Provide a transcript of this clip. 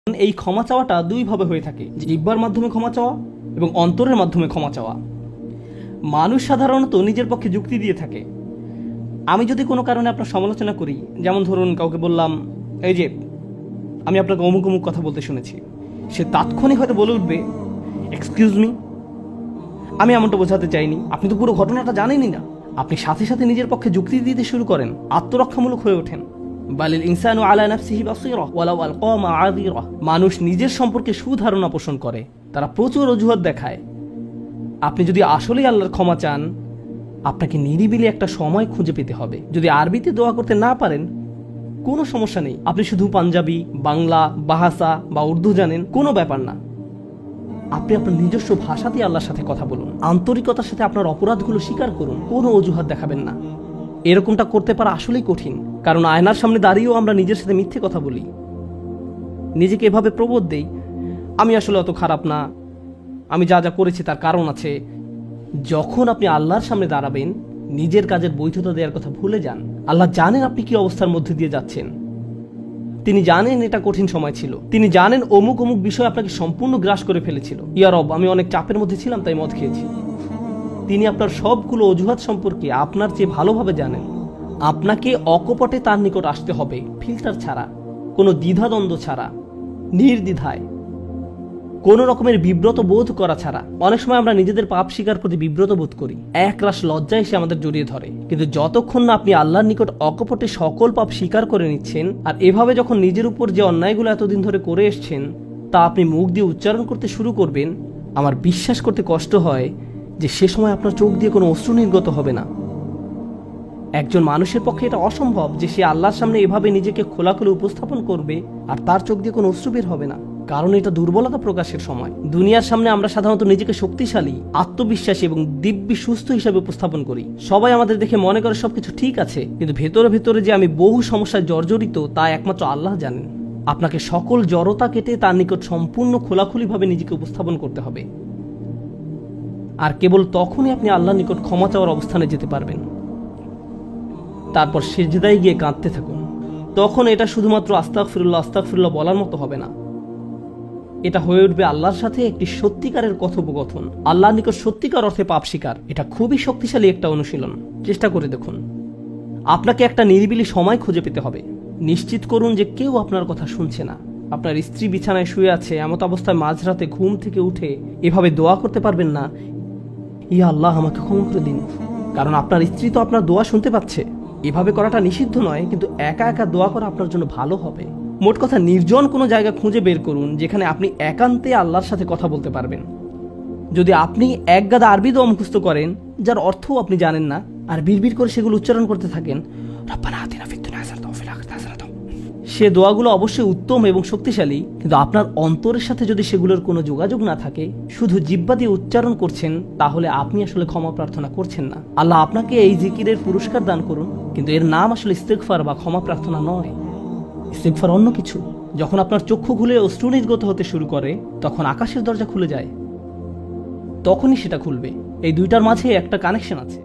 এই ক্ষমা চাওয়াটা দুইভাবে হয়ে থাকে, জিহ্বার মাধ্যমে ক্ষমা চাওয়া এবং অন্তরের মাধ্যমে ক্ষমা চাওয়া। মানুষ সাধারণত নিজের পক্ষে যুক্তি দিয়ে থাকে। আমি যদি কোনো কারণে আপনার সমালোচনা করি, যেমন ধরুন কাউকে বললাম, এই যে আমি আপনাকে অমুক অমুক কথা বলতে শুনেছি, সে তাৎক্ষণিক হয়তো বলে উঠবে, এক্সকিউজ মি, আমি এমনটা বোঝাতে চাইনি, আপনি তো পুরো ঘটনাটা জানেনই না। আপনি সাথে সাথে নিজের পক্ষে যুক্তি দিতে শুরু করেন, আত্মরক্ষামূলক হয়ে ওঠেন। বালিল ইনসানু আলা নাফসিহি বাসীরা ওয়ালাউ আলকা মাআযিরা। মানুষ নিজের সম্পর্কে সুধারণা পোষণ করে, তারা প্রচুর অজুহাত দেখায়। আপনি যদি আসলেই আল্লাহর ক্ষমা চান, আপনাকে নিরিবিলি একটা সময় খুঁজে পেতে হবে। যদি আরবিতে দোয়া করতে না পারেন, কোনো সমস্যা নেই, আপনি শুধু পাঞ্জাবি, বাংলা, বাহাসা বা উর্দু জানেন, কোনো ব্যাপার না। আপনি আপনার নিজস্ব ভাষাতেই আল্লাহর সাথে কথা বলুন, আন্তরিকতার সাথে আপনার অপরাধগুলো স্বীকার করুন, কোনো অজুহাত দেখাবেন না। এরকমটা করতে পারা আসলেই কঠিন, কারণ আয়নার সামনে দাঁড়িয়েও আমরা নিজের সাথে মিথ্যে কথা বলি, নিজেকে এভাবে প্রবোধ দেই, আমি আসলে অত খারাপ না, আমি যা যা করেছি তার কারণ আছে। যখন আপনি আল্লাহর সামনে দাঁড়াবেন, নিজের কাজের বৈধতা দেওয়ার কথা ভুলে যান। আল্লাহ জানেন আপনি কি অবস্থার মধ্যে দিয়ে যাচ্ছেন, তিনি জানেন এটা কঠিন সময় ছিল, তিনি জানেন অমুক অমুক বিষয় আপনাকে সম্পূর্ণ গ্রাস করে ফেলেছিল। ইয়া রব, আমি অনেক চাপের মধ্যে ছিলাম তাই মদ খেয়েছি। তিনি আপনার সবগুলো অজুহাত সম্পর্কে আপনার চেয়ে ভালোভাবে জানেন। আপনাকে অকপটে তার নিকট আসতে হবে, ফিল্টার ছাড়া, কোনো দ্বিধাদ্বন্দ্ব ছাড়া, নির্দ্বিধায়, কোনো রকমের বিব্রত বোধ করা ছাড়া। অনেক সময় আমরা নিজেদের পাপ স্বীকার করতে বিব্রত বোধ করি, একরাশ লজ্জা এসে আমাদের জড়িয়ে ধরে। কিন্তু যতক্ষণ না আপনি আল্লাহর নিকট অকপটে সকল পাপ স্বীকার করে নিচ্ছেন, আর এভাবে যখন নিজের উপর যে অন্যায়গুলো এতদিন ধরে করে এসছেন তা আপনি মুখ দিয়ে উচ্চারণ করতে শুরু করবেন, আমার বিশ্বাস করতে কষ্ট হয় যে সে সময় আপনার চোখ দিয়ে কোনো অশ্রু নির্গত হবে না। একজন মানুষের পক্ষে এটা অসম্ভব যে সে আল্লাহর সামনে এভাবে নিজেকে খোলাখুলি উপস্থাপন করবে আর তার চোখ দিয়ে কোনো অশ্রু বের হবে না, কারণ এটা দুর্বলতা প্রকাশের সময়। দুনিয়ার সামনে আমরা সাধারণত নিজেকে শক্তিশালী, আত্মবিশ্বাসী এবং দিব্যি সুস্থ হিসাবে উপস্থাপন করি। সবাই আমাদের দেখে মনে করে সবকিছু ঠিক আছে, কিন্তু ভেতরে ভেতরে যে আমি বহু সমস্যায় জর্জরিত তা একমাত্র আল্লাহ জানেন। আপনাকে সকল জড়তা কেটে তার নিকট সম্পূর্ণ খোলাখুলিভাবে নিজেকে উপস্থাপন করতে হবে, আর কেবল তখনই আপনি আল্লাহর নিকট ক্ষমা চাওয়ার অবস্থানে যেতে পারবেন। তারপর সিজদায় গিয়ে কাঁদতে থাকুন। তখন এটা শুধুমাত্র আস্তাগফিরুল্লাহ আস্তাগফিরুল্লাহ বলার মতো হবে না, এটা হয়ে উঠবে আল্লাহর সাথে একটি সত্যিকারের কথোপকথন, আল্লাহর নিকট সত্যিকার অর্থে পাপ স্বীকার। এটা খুবই শক্তিশালী একটা অনুশীলন, চেষ্টা করে দেখুন। আপনাকে একটা নিরিবিলি সময় খুঁজে পেতে হবে। নিশ্চিত করুন যে কেউ আপনার কথা শুনছে না। আপনার স্ত্রী বিছানায় শুয়ে আছে, এমত অবস্থায় মাঝরাতে ঘুম থেকে উঠে এভাবে দোয়া করতে পারবেন না, ইয়া আল্লাহ আমাকে ক্ষমা করে দিন, কারণ আপনার স্ত্রী তো আপনার দোয়া শুনতে পাচ্ছে। এভাবে করাটা নিষিদ্ধ নয়, কিন্তু একা একা দোয়া করা আপনার জন্য ভালো হবে। মোট কথা, নির্জন কোনো জায়গা খুঁজে বের করুন যেখানে আপনি একান্তে আল্লাহর সাথে কথা বলতে পারবেন। যদি আপনি এক গাদা আরবি দোয়া মুখস্থ করেন যার অর্থও আপনি জানেন না, আর বিড়বিড় করে সেগুলো উচ্চারণ করতে থাকেন, রব্বানা আতিনা ফিদ দুনিয়া হাসানাতাও ওয়া ফিল আখিরাতি হাসানাতাও, সে দোয়াগুলো অবশ্যই উত্তম এবং শক্তিশালী, কিন্তু আপনার অন্তরের সাথে যদি সেগুলোর কোনো যোগাযোগ না থাকে, শুধু জিহ্বা দিয়ে উচ্চারণ করছেন, তাহলে আপনি আসলে ক্ষমা প্রার্থনা করছেন না। আল্লাহ আপনাকে এই জিকিরের পুরস্কার দান করুন, কিন্তু এর নাম আসলে ইস্তিগফার বা ক্ষমা প্রার্থনা নয়। ইস্তিগফার অন্য কিছু। যখন আপনার চক্ষু খুলে অশ্রু নির্গত হতে শুরু করে, তখন আকাশের দরজা খুলে যায়, তখনই সেটা খুলবে। এই দুইটার মাঝে একটা কানেকশন আছে।